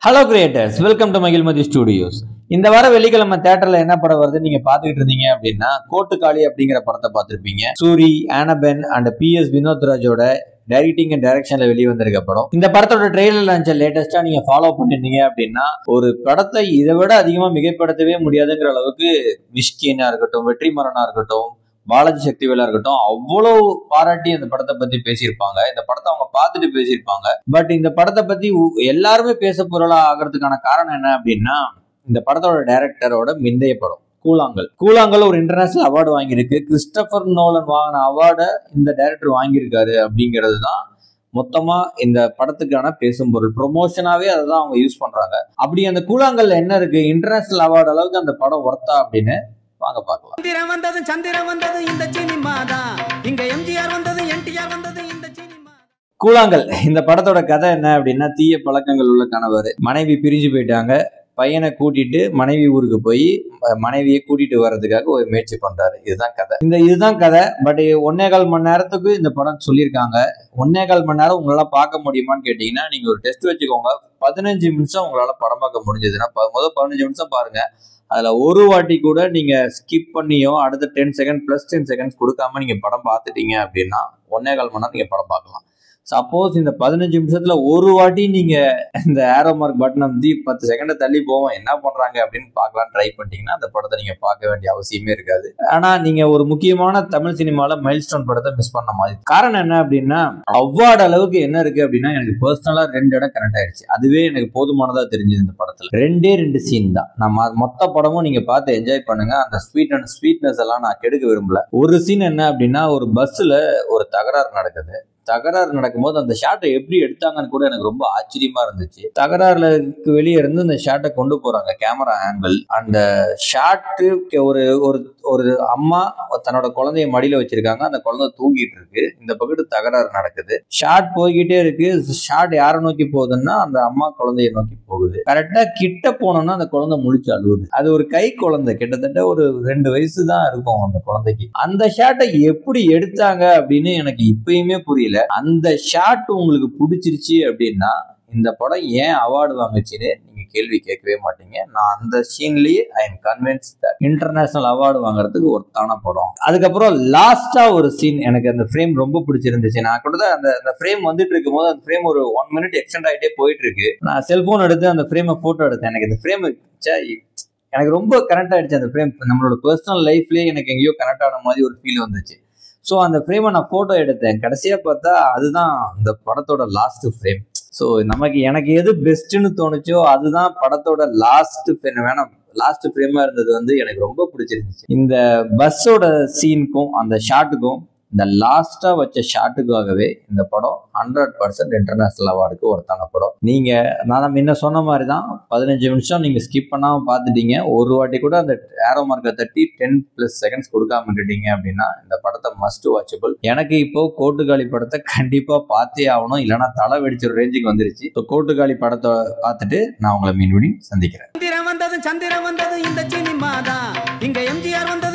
Hello creators, welcome to Mahishmati studios. இந்த வார வெள்ளிக்கிழமை தியேட்டர்ல என்ன படம் வருது நீங்க பாத்துக்கிட்டு இருந்தீங்க அப்படின்னா கோட்டுக்காளி அப்படிங்கிற படத்தை பார்த்திருப்பீங்க. சூரி, ஆனபென் அண்ட் PS வினோத்ராஜோட டைரக்டிங் அண்ட் டைரக்ஷன்ல வெளியே வந்திருக்க படம். இந்த படத்தோட ட்ரெய்லர் லான்ச்சை லேட்டஸ்டா நீங்க ஃபாலோ பண்ணிருந்தீங்க அப்படின்னா ஒரு படத்தை இதை விட அதிகமா மிகைப்படுத்தவே முடியாதுங்கிற அளவுக்கு மிஷ்கினா இருக்கட்டும், வெற்றிமாறனா இருக்கட்டும், பாலாஜி சக்திவேலா இருக்கட்டும், அவ்வளவு பாராட்டி அந்த படத்தை பத்தி பேசியிருப்பாங்க. இந்த படத்தை அவங்க பார்த்துட்டு பேசியிருப்பாங்க. பட் இந்த படத்தை பத்தி எல்லாருமே பேச பொருளா ஆகிறதுக்கான காரணம் என்ன அப்படின்னா, இந்த படத்தோட டைரக்டரோட முந்தைய படம் கூழாங்கல் ஒரு இன்டர்நேஷனல் அவார்டு வாங்கியிருக்கு. கிறிஸ்டபர் நோலன் வாங்கின அவார்டை இந்த டைரக்டர் வாங்கியிருக்காரு அப்படிங்கிறது தான் மொத்தமா இந்த படத்துக்கான பேசும் பொருள். ப்ரொமோஷனாவே அதான் அவங்க யூஸ் பண்றாங்க. அப்படி அந்த கூழாங்கல்ல என்ன இருக்கு, இன்டர்நேஷனல் அவார்டு அளவுக்கு அந்த படம் ஒர்த்தா அப்படின்னு வாங்க பார்க்கலாம். கூழாங்கல் இந்த படத்தோட கதை என்ன அப்படின்னா, தீய பழக்கங்கள் உள்ள கணவர், மனைவி பிரிஞ்சு போயிட்டாங்க. பையனை கூட்டிட்டு மனைவி ஊருக்கு போய் மனைவியை கூட்டிட்டு வர்றதுக்காக ஒரு முயற்சி பண்றாரு. இதுதான் கதை. பட் 1.25 மணி நேரத்துக்கு இந்த படம் சொல்லியிருக்காங்க. 1.25 மணி நேரம் உங்களால பார்க்க முடியுமான்னு கேட்டீங்கன்னா நீங்க ஒரு டெஸ்ட் வச்சுக்கோங்க. 15 நிமிஷம் உங்களால படம் பார்க்க முடிஞ்சதுன்னா முதல் 15 நிமிஷம் பாருங்க. அதுல ஒரு வாட்டி கூட நீங்க ஸ்கிப் பண்ணியோ அடுத்த 10 செகண்ட் பிளஸ் 10 செகண்ட்ஸ் கொடுக்காம நீங்க படம் பார்த்துட்டீங்க அப்படின்னா 1.25 மணி நேரம் நீங்க படம் பார்க்கலாம். சப்போஸ் இந்த 15 நிமிஷத்துல ஒரு வாட்டி நீங்க இந்த ஏரோ மார்க் பட்டன் வந்து 10 செகண்ட் தள்ளி போவோம் என்ன பண்றாங்க அப்படின்னு பார்க்கலான்னு ட்ரை பண்ணிட்டீங்கன்னா அந்த படத்தை நீங்க பார்க்க வேண்டிய அவசியமே இருக்காது. ஆனா நீங்க ஒரு முக்கியமான தமிழ் சினிமால மைல்ஸ்டோன் படத்தை மிஸ் பண்ண மாதிரி. காரணம் என்ன அப்படின்னா, அவார்டு அளவுக்கு என்ன இருக்கு அப்படின்னா, எனக்கு பர்சனலா 2 இடம் கனெக்ட் ஆயிடுச்சு. அதுவே எனக்கு போதுமானதா தெரிஞ்சது. இந்த படத்துல 2 சீன் தான். நம்ம மொத்த படமும் நீங்க பார்த்து என்ஜாய் பண்ணுங்க. அந்த ஸ்வீட்னஸ் எல்லாம் நான் கெடுக்க விரும்பல. ஒரு சீன் என்ன அப்படின்னா, ஒரு பஸ்ல ஒரு தகராறு நடக்கும்போது அந்த ஷாட்டை எப்படி எடுத்தாங்கன்னு கூட எனக்கு ரொம்ப ஆச்சரியமா இருந்துச்சு. தகராறுக்கு வெளியே இருந்து அந்த ஷாட்டை கொண்டு போறாங்க, கேமரா ஆங்கிள். அந்த ஷாட்டு ஒரு அம்மா தன்னோட குழந்தைய மடியில வச்சிருக்காங்க. அந்த குழந்தை தூங்கிட்டு இருக்கு. இந்த பக்கத்து தகராறு நடக்குது. ஷாட் போய்கிட்டே இருக்கு. ஷாட் யாரை நோக்கி போகுதுன்னா அந்த அம்மா குழந்தைய நோக்கி போகுது. கரெக்டா கிட்ட போனோம்னா அந்த குழந்தை முழிச்சு அழுவுது. அது ஒரு கை குழந்தை, கிட்டத்தட்ட ஒரு 2 வயசு தான் இருக்கும் அந்த குழந்தைக்கு. அந்த ஷாட்டை எப்படி எடுத்தாங்க அப்படின்னு எனக்கு இப்பயுமே புரியல. அந்த ஷாட் உங்களுக்கு பிடிச்சிருச்சு அப்படின்னா இந்த படம் ஏன் அவார்டு வாங்குச்சுன்னு நீங்க கேள்வி கேட்கவே மாட்டீங்க. நான் அந்த சீன்லயே I am convinced that international award வாங்குறதுக்கு ஒருத்தான படம். அதுக்கப்புறம் லாஸ்டா ஒரு சீன் எனக்கு அந்த ஃப்ரேம் ரொம்ப பிடிச்சிருந்துச்சு. நான் கூட அந்த ஃப்ரேம் வந்துட்டு இருக்கும் போது அந்த ஃப்ரேம் ஒரு 1 மினிட் எக்ஸ்டெண்ட் ஆகிட்டே போயிட்டு இருக்கு. நான் செல்போன் எடுத்து அந்த ஃப்ரேமை போட்டோ எடுத்தேன். எனக்கு இந்த ஃப்ரேம் எனக்கு ரொம்ப கனெக்ட் ஆயிடுச்சு. அந்த ஃப்ரேம் நம்மளோட பர்சனல் லைஃப்லயே எனக்கு எங்கேயோ கனெக்ட் ஆன மாதிரி ஒரு ஃபீல் வந்துச்சு. ஸோ அந்த ஃப்ரேமை நான் ஃபோட்டோ எடுத்தேன். கடைசியாக பார்த்தா அதுதான் இந்த படத்தோட லாஸ்ட் ஃப்ரேம். ஸோ எனக்கு எது பெஸ்ட்டுன்னு தோணுச்சோ அதுதான் படத்தோட லாஸ்ட் ஃப்ரேமாக இருந்தது. எனக்கு ரொம்ப பிடிச்சிருந்துச்சு. இந்த பஸ்ஸோட சீனுக்கும் அந்த ஷாட்டுக்கும் இந்த லாஸ்டா வச்ச ஷாட்டுக்காகவே இந்த படம் 100% இன்டர்நேஷனல் அவார்டுக்கு ஒருத்தான படம். நான் முன்ன சொன்ன மாதிரி தான் 15 நிமிஷம் நீங்க ஸ்கிப் பண்ணாம பார்த்துட்டீங்க. ஒரு வாட்டி கூட அந்த ஏரோ மார்க்கை தட்டி 10+ செகண்ட்ஸ் கொடுக்காம விட்டுட்டீங்க அப்படின்னா இந்த படத்தை மஸ்ட் வாட்சபிள். எனக்கு இப்போ கோட்டுக்காளி படத்தை கண்டிப்பா பார்த்தே ஆகணும், இல்லைன்னா தலை வெடிச்ச ரேஞ்சுக்கு வந்துருச்சு. ஸோ கோட்டுக்காளி படத்தை பார்த்துட்டு நான் உங்களை மீன்பிடி சந்திக்கிறேன். சந்திரம் வந்தது இந்த சினிமா தான். இங்க எம்ஜிஆர் வந்தது.